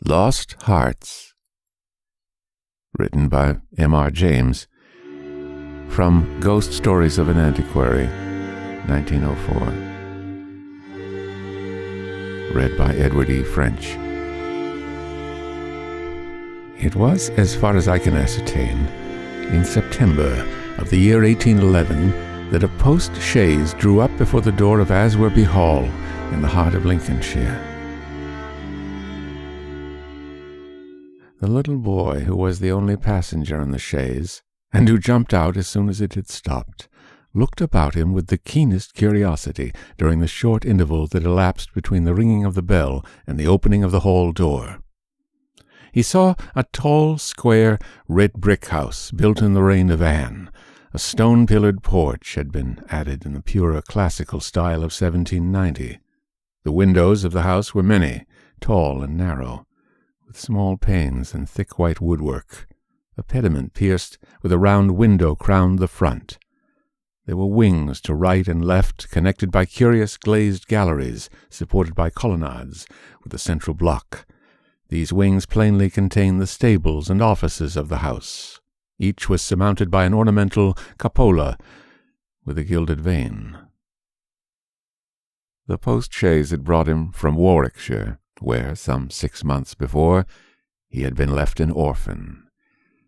Lost Hearts, written by M.R.James, from Ghost Stories of an Antiquary, 1904. Read by Edward E. French. It was, as far as I can ascertain, in September of the year 1811 that a post-chaise drew up before the door of Aswarby Hall in the heart of Lincolnshire. The little boy, who was the only passenger on the chaise, and who jumped out as soon as it had stopped, looked about him with the keenest curiosity during the short interval that elapsed between the ringing of the bell and the opening of the hall door. He saw a tall, square, red-brick house built in the reign of Anne. A stone-pillared porch had been added in the purer classical style of 1790. The windows of the house were many, tall and narrow, with small panes and thick white woodwork. A pediment pierced with a round window crowned the front. There were wings to right and left, connected by curious glazed galleries, supported by colonnades, with a central block. These wings plainly contained the stables and offices of the house. Each was surmounted by an ornamental cupola with a gilded vane. The post-chaise had brought him from Warwickshire, where, some 6 months before, he had been left an orphan.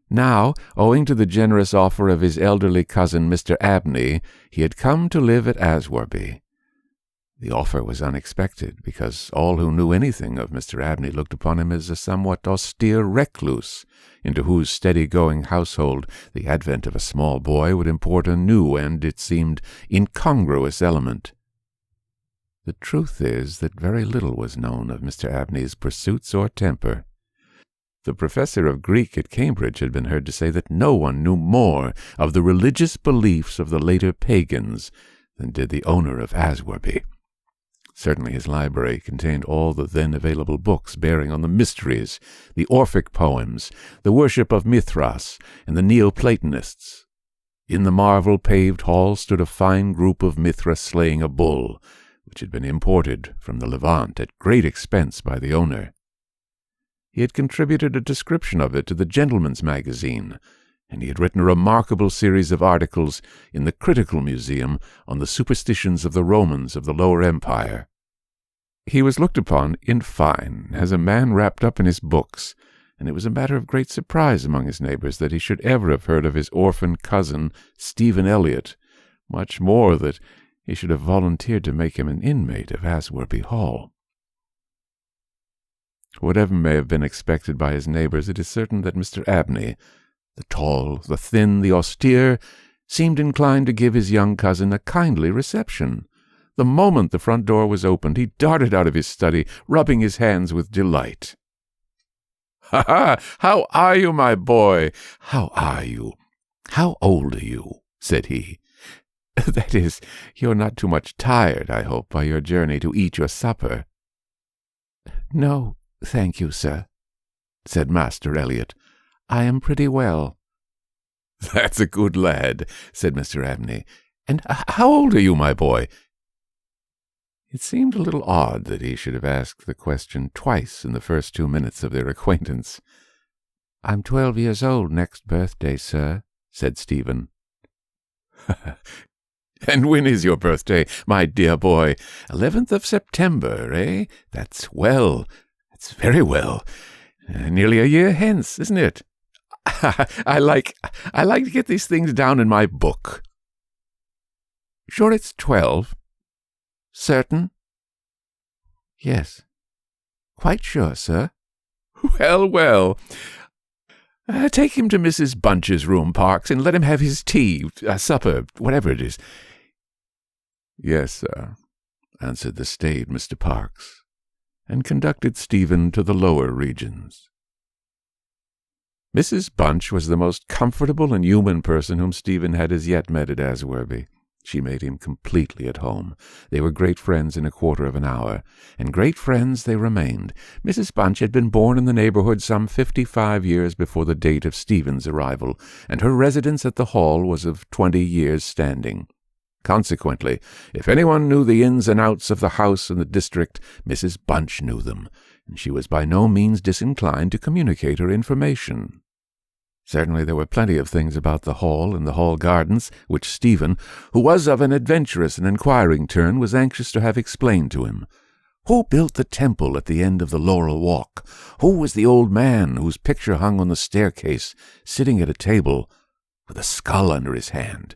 Now, owing to the generous offer of his elderly cousin Mr. Abney, he had come to live at Aswarby. The offer was unexpected, because all who knew anything of Mr. Abney looked upon him as a somewhat austere recluse, into whose steady-going household the advent of a small boy would import a new and, it seemed, incongruous element. The truth is that very little was known of Mr. Abney's pursuits or temper. The professor of Greek at Cambridge had been heard to say that no one knew more of the religious beliefs of the later pagans than did the owner of Aswarby. Certainly his library contained all the then available books bearing on the mysteries, the Orphic poems, the worship of Mithras, and the Neoplatonists. In the marble-paved hall stood a fine group of Mithras slaying a bull, which had been imported from the Levant at great expense by the owner. He had contributed a description of it to the Gentleman's Magazine, and he had written a remarkable series of articles in the Critical Museum on the superstitions of the Romans of the Lower Empire. He was looked upon, in fine, as a man wrapped up in his books, and it was a matter of great surprise among his neighbours that he should ever have heard of his orphan cousin, Stephen Elliott, much more that he should have volunteered to make him an inmate of Aswarby Hall. Whatever may have been expected by his neighbours, it is certain that Mr. Abney, the tall, the thin, the austere, seemed inclined to give his young cousin a kindly reception. The moment the front door was opened, he darted out of his study, rubbing his hands with delight. "Ha ha! How are you, my boy? How are you? How old are you?" said he. "That is, you're not too much tired, I hope, by your journey to eat your supper." "No, thank you, sir," said Master Elliot. "I am pretty well." "That's a good lad," said Mr. Abney. "And how old are you, my boy?" It seemed a little odd that he should have asked the question twice in the first 2 minutes of their acquaintance. "I'm 12 years old next birthday, sir," said Stephen. "And when is your birthday, my dear boy? 11th of September, eh? That's well. That's very well. Nearly a year hence, isn't it? I like to get these things down in my book." "Sure it's 12? Certain?" "Yes. Quite sure, sir." "Well, well. Take him to Mrs. Bunch's room, Parks, and let him have his tea, supper, whatever it is." "Yes, sir," answered the staid Mr. Parks, and conducted Stephen to the lower regions. Mrs. Bunch was the most comfortable and human person whom Stephen had as yet met at Aswarby. She made him completely at home. They were great friends in a quarter of an hour, and great friends they remained. Mrs. Bunch had been born in the neighbourhood some 55 years before the date of Stephen's arrival, and her residence at the Hall was of 20 years' standing. Consequently, if anyone knew the ins and outs of the house and the district, Mrs. Bunch knew them, and she was by no means disinclined to communicate her information. Certainly there were plenty of things about the Hall and the Hall gardens which Stephen, who was of an adventurous and inquiring turn, was anxious to have explained to him. Who built the temple at the end of the Laurel Walk? Who was the old man whose picture hung on the staircase, sitting at a table, with a skull under his hand?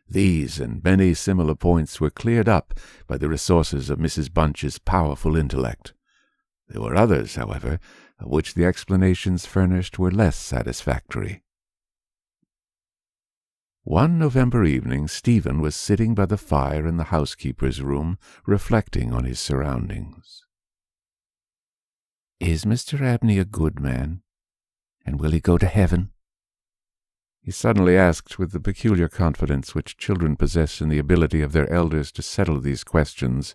These and many similar points were cleared up by the resources of Mrs. Bunch's powerful intellect. There were others, however, of which the explanations furnished were less satisfactory. One November evening Stephen was sitting by the fire in the housekeeper's room, reflecting on his surroundings. "Is Mr. Abney a good man, and will he go to heaven?" he suddenly asked with the peculiar confidence which children possess in the ability of their elders to settle these questions,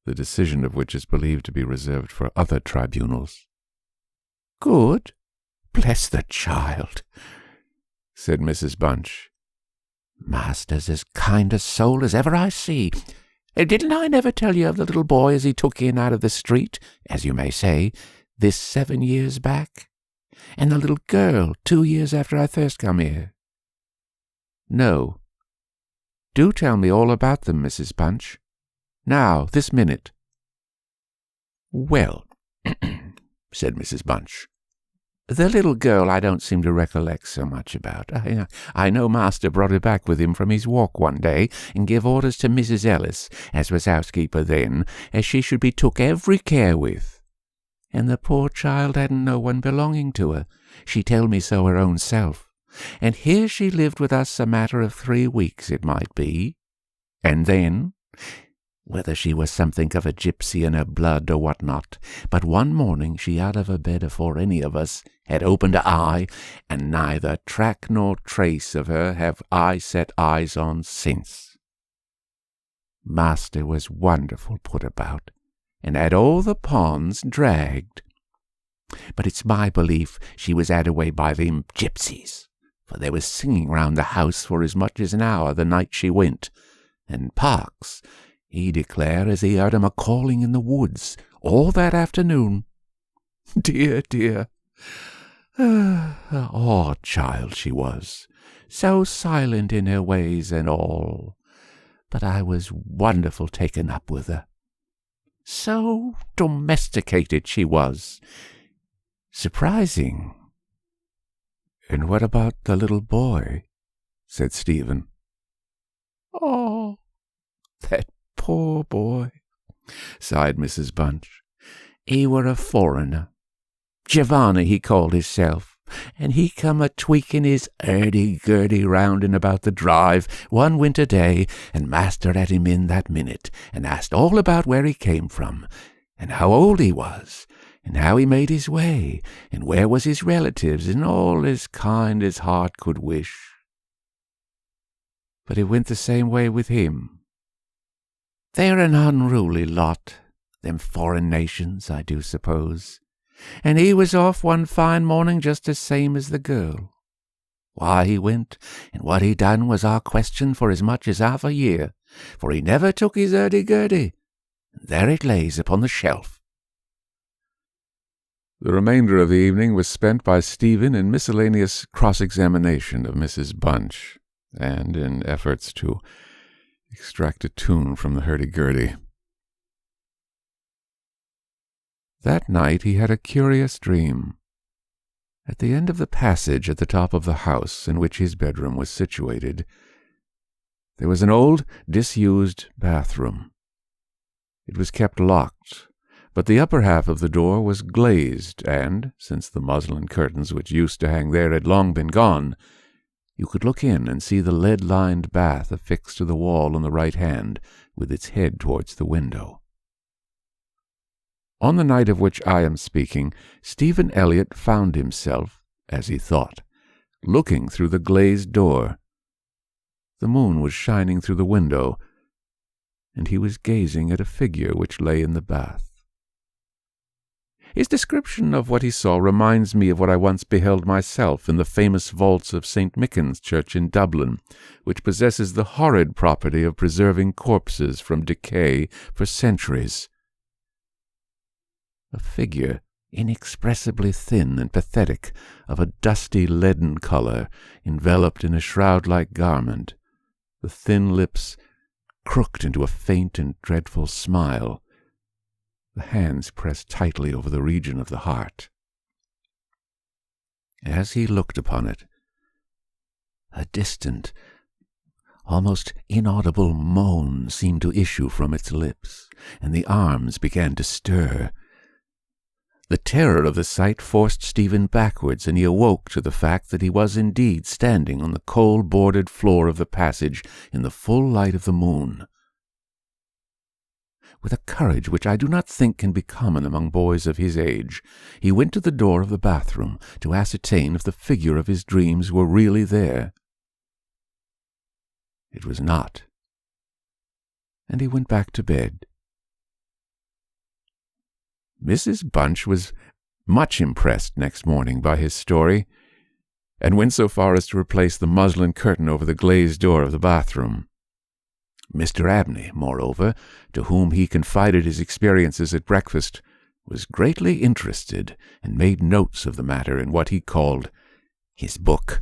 the decision of which is believed to be reserved for other tribunals. "Good? Bless the child," said Mrs. Bunch. "Master's as kind a soul as ever I see. Didn't I never tell you of the little boy as he took in out of the street, as you may say, this 7 years back? And the little girl 2 years after I first come here?" "No. Do tell me all about them, Mrs. Bunch. Now, this minute." "Well," said Mrs. Bunch, "the little girl I don't seem to recollect so much about. I know Master brought her back with him from his walk one day, and gave orders to Mrs. Ellis, as was housekeeper then, as she should be took every care with. And the poor child hadn't no one belonging to her. She told me so her own self. And here she lived with us a matter of 3 weeks, it might be. And then, whether she was something of a gypsy in her blood or what not, but one morning she out of her bed afore any of us had opened her eye, and neither track nor trace of her have I set eyes on since. Master was wonderful put about, and had all the ponds dragged. But it's my belief she was had away by them gypsies, for there was singing round the house for as much as an hour the night she went, and Parks, he declare as he heard 'em a-calling in the woods all that afternoon. Dear, dear, odd child she was, so silent in her ways and all, but I was wonderful taken up with her. So domesticated she was. Surprising." "And what about the little boy?" said Stephen. "Oh, that poor boy," sighed Mrs. Bunch. "He were a foreigner. Giovanni he called hisself, and he come a-tweaking his hurdy-gurdy rounding about the drive one winter day, and Master had him in that minute, and asked all about where he came from, and how old he was, and how he made his way, and where was his relatives, and all as kind as heart could wish. But it went the same way with him. They're an unruly lot, them foreign nations, I do suppose, and he was off one fine morning just the same as the girl. Why he went, and what he done was our question for as much as half a year, for he never took his hurdy-gurdy. There it lays upon the shelf." The remainder of the evening was spent by Stephen in miscellaneous cross-examination of Mrs. Bunch, and in efforts to extract a tune from the hurdy-gurdy. That night he had a curious dream. At the end of the passage at the top of the house in which his bedroom was situated, there was an old, disused bathroom. It was kept locked, but the upper half of the door was glazed, and, since the muslin curtains which used to hang there had long been gone, you could look in and see the lead-lined bath affixed to the wall on the right hand, with its head towards the window. On the night of which I am speaking, Stephen Elliott found himself, as he thought, looking through the glazed door. The moon was shining through the window, and he was gazing at a figure which lay in the bath. His description of what he saw reminds me of what I once beheld myself in the famous vaults of St. Michan's Church in Dublin, which possesses the horrid property of preserving corpses from decay for centuries. A figure, inexpressibly thin and pathetic, of a dusty leaden color, enveloped in a shroud-like garment, the thin lips crooked into a faint and dreadful smile, the hands pressed tightly over the region of the heart. As he looked upon it, a distant, almost inaudible moan seemed to issue from its lips, and the arms began to stir. The terror of the sight forced Stephen backwards, and he awoke to the fact that he was indeed standing on the coal-boarded floor of the passage in the full light of the moon. With a courage which I do not think can be common among boys of his age, he went to the door of the bathroom to ascertain if the figure of his dreams were really there. It was not, and he went back to bed. Mrs. Bunch was much impressed next morning by his story, and went so far as to replace the muslin curtain over the glazed door of the bathroom. Mr. Abney, moreover, to whom he confided his experiences at breakfast, was greatly interested and made notes of the matter in what he called his book.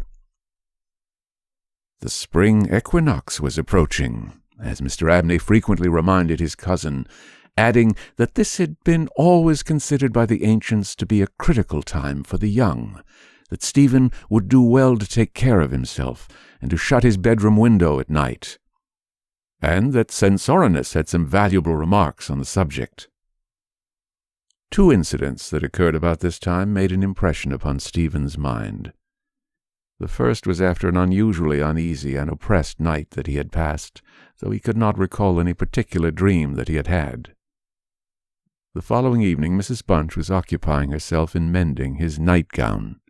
The spring equinox was approaching, as Mr. Abney frequently reminded his cousin, adding that this had been always considered by the ancients to be a critical time for the young, that Stephen would do well to take care of himself and to shut his bedroom window at night, and that Censorinus had some valuable remarks on the subject. Two incidents that occurred about this time made an impression upon Stephen's mind. The first was after an unusually uneasy and oppressed night that he had passed, though he could not recall any particular dream that he had had. The following evening Mrs. Bunch was occupying herself in mending his nightgown.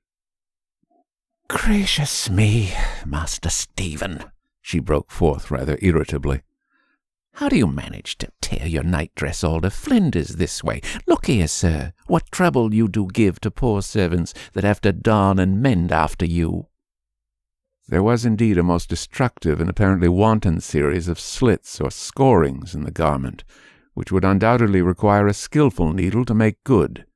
"Gracious me, Master Stephen," she broke forth rather irritably. "How do you manage to tear your night-dress all to flinders this way? Look here, sir, what trouble you do give to poor servants that have to darn and mend after you." There was indeed a most destructive and apparently wanton series of slits or scorings in the garment, which would undoubtedly require a skilful needle to make good.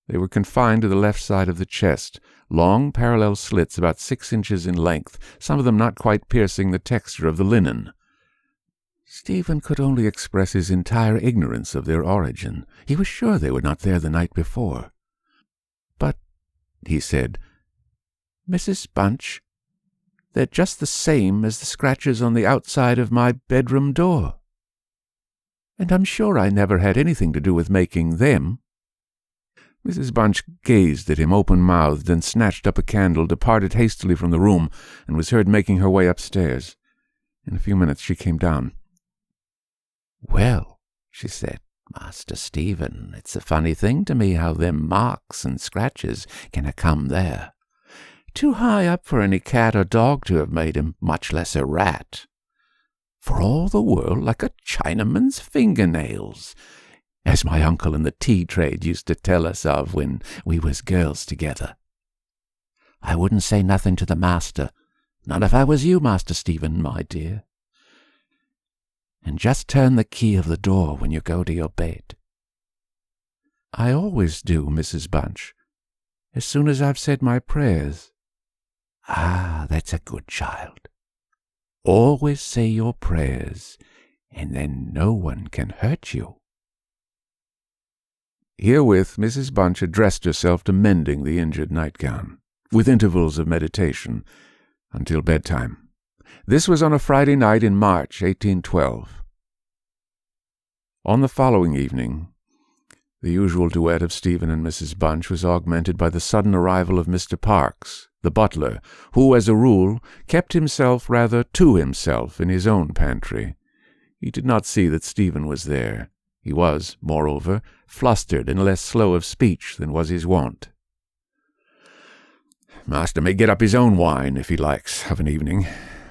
They were confined to the left side of the chest, long parallel slits about 6 inches in length, some of them not quite piercing the texture of the linen. Stephen could only express his entire ignorance of their origin. He was sure they were not there the night before. "But," he said, "Mrs. Bunch, they're just the same as the scratches on the outside of my bedroom door. And I'm sure I never had anything to do with making them." Mrs. Bunch gazed at him open-mouthed, and snatched up a candle, departed hastily from the room, and was heard making her way upstairs. In a few minutes she came down. "Well," she said, "Master Stephen, it's a funny thing to me how them marks and scratches can have come there. Too high up for any cat or dog to have made him, much less a rat. For all the world like a Chinaman's fingernails, as my uncle in the tea trade used to tell us of when we was girls together. I wouldn't say nothing to the master, not if I was you, Master Stephen, my dear. And just turn the key of the door when you go to your bed." "I always do, Mrs. Bunch, as soon as I've said my prayers." "Ah, that's a good child. Always say your prayers, and then no one can hurt you." Herewith Mrs. Bunch addressed herself to mending the injured nightgown, with intervals of meditation, until bedtime. This was on a Friday night in March, 1812. On the following evening, the usual duet of Stephen and Mrs. Bunch was augmented by the sudden arrival of Mr. Parkes, the butler, who, as a rule, kept himself rather to himself in his own pantry. He did not see that Stephen was there. He was, moreover, flustered and less slow of speech than was his wont. "Master may get up his own wine, if he likes, of an evening,"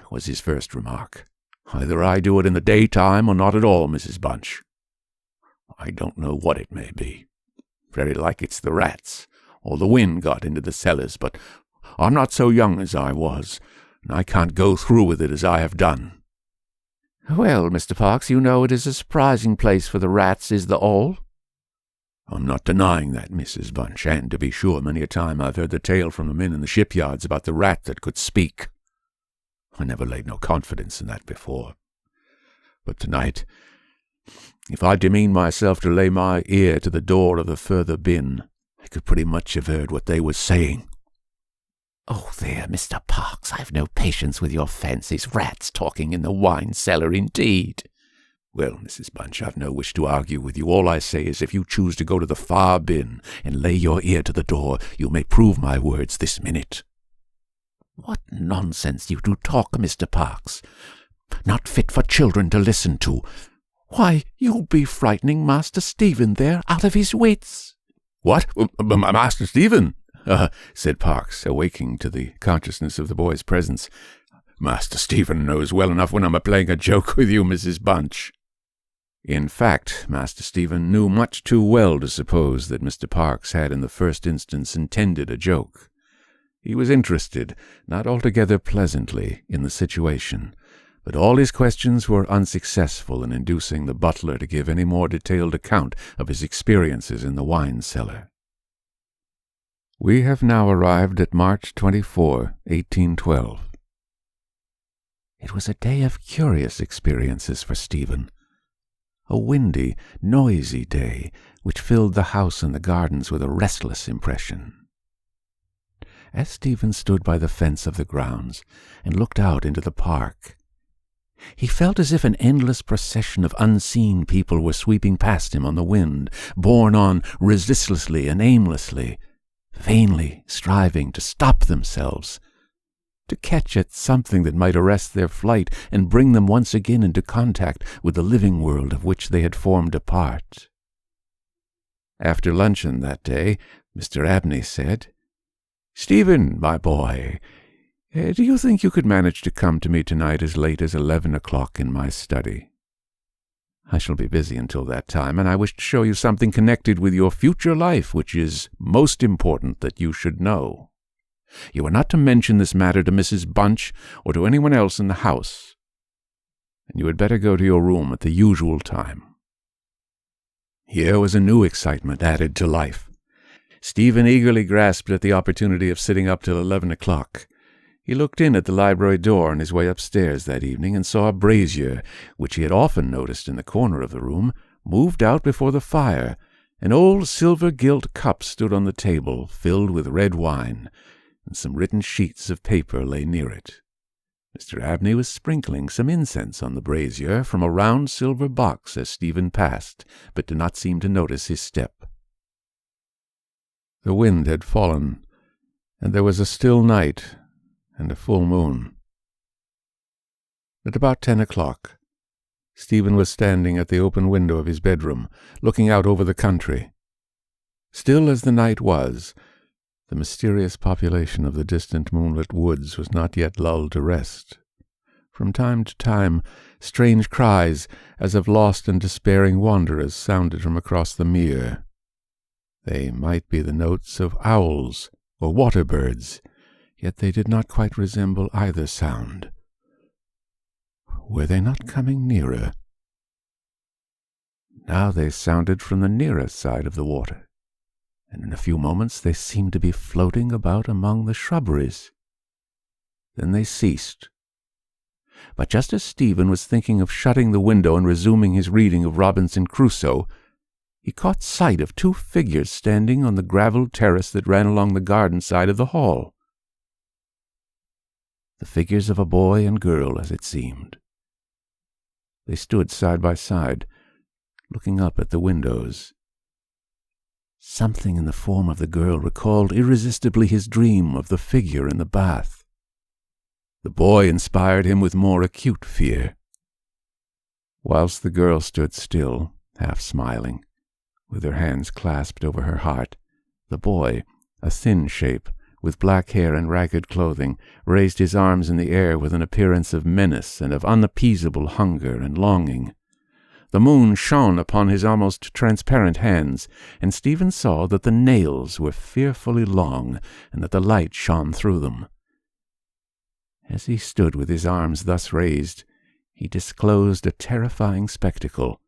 was his first remark. "Either I do it in the daytime or not at all, Mrs. Bunch. I don't know what it may be. Very like it's the rats, or the wind got into the cellars, but I'm not so young as I was, and I can't go through with it as I have done." "Well, Mr. Parks, you know it is a surprising place for the rats, is the all?" "I'm not denying that, Mrs. Bunch, and to be sure many a time I've heard the tale from the men in the shipyards about the rat that could speak. I never laid no confidence in that before. But tonight, if I demean myself to lay my ear to the door of the further bin, I could pretty much have heard what they was saying." "Oh, there, Mr. Parks, I've no patience with your fancies. Rats talking in the wine cellar, indeed." "Well, Mrs. Bunch, I've no wish to argue with you. All I say is if you choose to go to the far bin and lay your ear to the door, you may prove my words this minute." "What nonsense you do talk, Mr. Parks. Not fit for children to listen to. Why, you'll be frightening Master Stephen there out of his wits." "What? Master Stephen?" said Parks, awaking to the consciousness of the boy's presence. "Master Stephen knows well enough when I'm playing a joke with you, Mrs. Bunch." In fact, Master Stephen knew much too well to suppose that Mr. Parks had in the first instance intended a joke. He was interested, not altogether pleasantly, in the situation, but all his questions were unsuccessful in inducing the butler to give any more detailed account of his experiences in the wine cellar. We have now arrived at March 24, 1812. It was a day of curious experiences for Stephen. A windy, noisy day, which filled the house and the gardens with a restless impression. As Stephen stood by the fence of the grounds and looked out into the park, he felt as if an endless procession of unseen people were sweeping past him on the wind, borne on resistlessly and aimlessly, vainly striving to stop themselves, to catch at something that might arrest their flight and bring them once again into contact with the living world of which they had formed a part. After luncheon that day, Mr. Abney said, "Stephen, my boy, do you think you could manage to come to me tonight as late as 11 o'clock in my study? I shall be busy until that time, and I wish to show you something connected with your future life which is most important that you should know. You are not to mention this matter to Mrs. Bunch or to anyone else in the house, and you had better go to your room at the usual time." Here was a new excitement added to life. Stephen eagerly grasped at the opportunity of sitting up till 11 o'clock. He looked in at the library door on his way upstairs that evening and saw a brazier, which he had often noticed in the corner of the room, moved out before the fire. An old silver-gilt cup stood on the table, filled with red wine, and some written sheets of paper lay near it. Mr. Abney was sprinkling some incense on the brazier from a round silver box as Stephen passed, but did not seem to notice his step. The wind had fallen, and there was a still night and a full moon. At about 10 o'clock, Stephen was standing at the open window of his bedroom, looking out over the country. Still as the night was, the mysterious population of the distant moonlit woods was not yet lulled to rest. From time to time, strange cries, as of lost and despairing wanderers, sounded from across the mere. They might be the notes of owls or water-birds, yet they did not quite resemble either sound. Were they not coming nearer? Now they sounded from the nearer side of the water, and in a few moments they seemed to be floating about among the shrubberies. Then they ceased. But just as Stephen was thinking of shutting the window and resuming his reading of Robinson Crusoe, he caught sight of two figures standing on the gravelled terrace that ran along the garden side of the hall. The figures of a boy and girl, as it seemed. They stood side by side, looking up at the windows. Something in the form of the girl recalled irresistibly his dream of the figure in the bath. The boy inspired him with more acute fear. Whilst the girl stood still, half smiling, with her hands clasped over her heart, the boy, a thin shape, with black hair and ragged clothing, raised his arms in the air with an appearance of menace and of unappeasable hunger and longing. The moon shone upon his almost transparent hands, and Stephen saw that the nails were fearfully long, and that the light shone through them. As he stood with his arms thus raised, he disclosed a terrifying spectacle.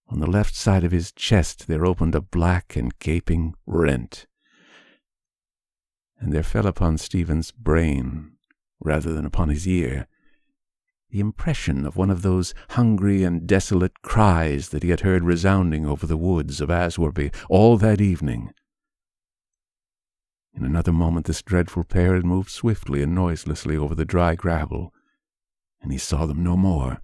On the left side of his chest there opened a black and gaping rent, and there fell upon Stephen's brain, rather than upon his ear, the impression of one of those hungry and desolate cries that he had heard resounding over the woods of Aswarby all that evening. In another moment this dreadful pair had moved swiftly and noiselessly over the dry gravel, and he saw them no more.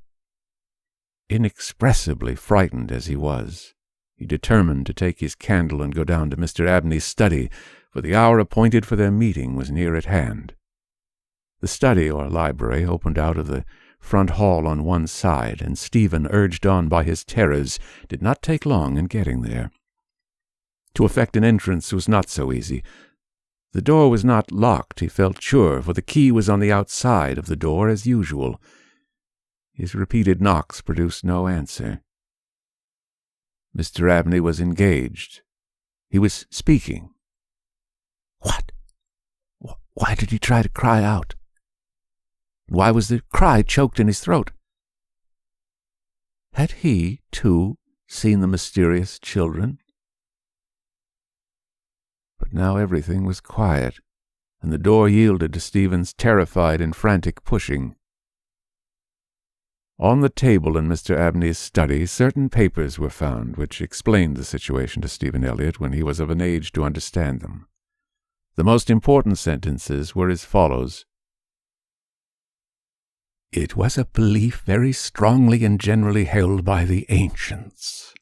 Inexpressibly frightened as he was, he determined to take his candle and go down to Mr. Abney's study, for the hour appointed for their meeting was near at hand. The study, or library, opened out of the front hall on one side, and Stephen, urged on by his terrors, did not take long in getting there. To effect an entrance was not so easy. The door was not locked, he felt sure, for the key was on the outside of the door as usual. His repeated knocks produced no answer. Mr. Abney was engaged. He was speaking. What? Why did he try to cry out? Why was the cry choked in his throat? Had he, too, seen the mysterious children? But now everything was quiet, and the door yielded to Stephen's terrified and frantic pushing. On the table in Mr. Abney's study, certain papers were found which explained the situation to Stephen Elliott when he was of an age to understand them. The most important sentences were as follows. It was a belief very strongly and generally held by the ancients,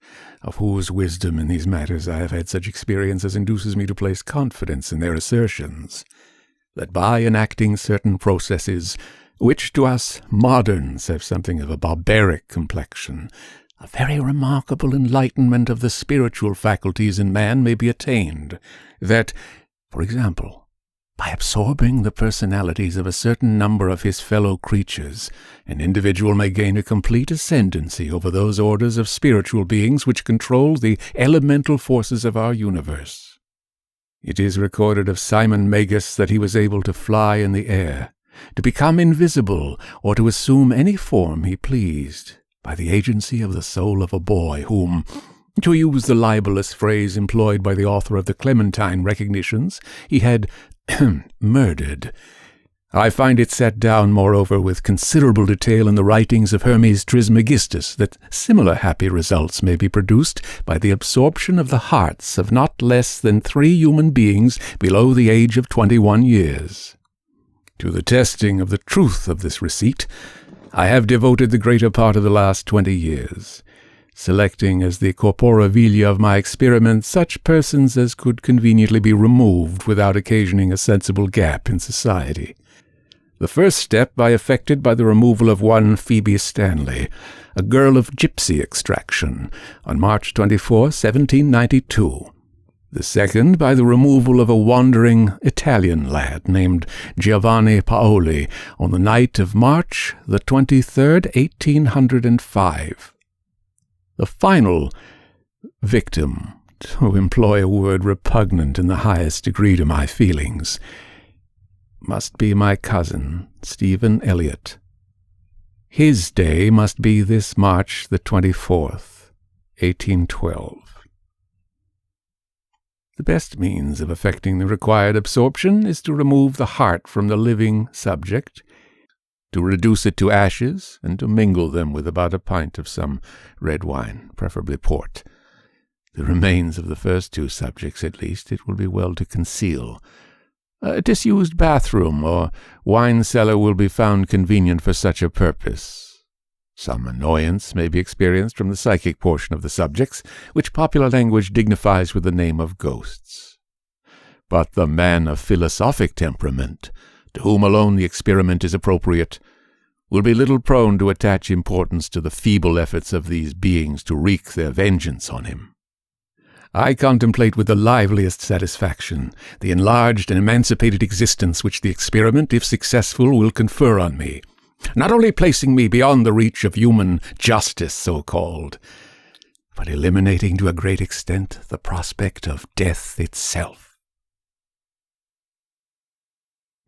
of whose wisdom in these matters I have had such experience as induces me to place confidence in their assertions, that by enacting certain processes, which to us moderns have something of a barbaric complexion, a very remarkable enlightenment of the spiritual faculties in man may be attained, that, for example, by absorbing the personalities of a certain number of his fellow creatures, an individual may gain a complete ascendancy over those orders of spiritual beings which control the elemental forces of our universe. It is recorded of Simon Magus that he was able to fly in the air, to become invisible, or to assume any form he pleased, by the agency of the soul of a boy whom, to use the libellous phrase employed by the author of the Clementine Recognitions, he had murdered. I find it set down, moreover, with considerable detail in the writings of Hermes Trismegistus, that similar happy results may be produced by the absorption of the hearts of not less than 3 human beings below the age of 21 years. To the testing of the truth of this receipt, I have devoted the greater part of the last 20 years, selecting as the corpora vilia of my experiment such persons as could conveniently be removed without occasioning a sensible gap in society. The first step I effected by the removal of one Phoebe Stanley, a girl of gypsy extraction, on March 24, 1792. The second by the removal of a wandering Italian lad named Giovanni Paoli on the night of March the 23rd, 1805. The final victim, to employ a word repugnant in the highest degree to my feelings, must be my cousin, Stephen Elliott. His day must be this March the 24th, 1812. The best means of effecting the required absorption is to remove the heart from the living subject, to reduce it to ashes, and to mingle them with about a pint of some red wine, preferably port. The remains of the first 2 subjects, at least, it will be well to conceal. A disused bathroom or wine cellar will be found convenient for such a purpose. Some annoyance may be experienced from the psychic portion of the subjects, which popular language dignifies with the name of ghosts. But the man of philosophic temperament, to whom alone the experiment is appropriate, will be little prone to attach importance to the feeble efforts of these beings to wreak their vengeance on him. I contemplate with the liveliest satisfaction the enlarged and emancipated existence which the experiment, if successful, will confer on me, not only placing me beyond the reach of human justice, so-called, but eliminating to a great extent the prospect of death itself.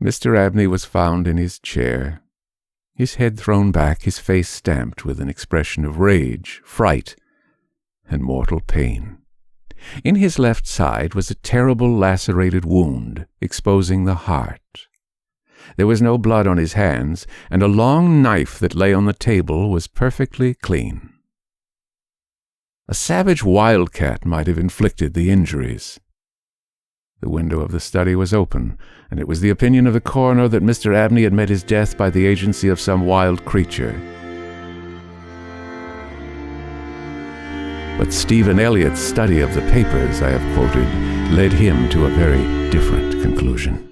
Mr. Abney was found in his chair, his head thrown back, his face stamped with an expression of rage, fright, and mortal pain. In his left side was a terrible lacerated wound, exposing the heart. There was no blood on his hands, and a long knife that lay on the table was perfectly clean. A savage wildcat might have inflicted the injuries. The window of the study was open, and it was the opinion of the coroner that Mr. Abney had met his death by the agency of some wild creature. But Stephen Elliott's study of the papers I have quoted led him to a very different conclusion.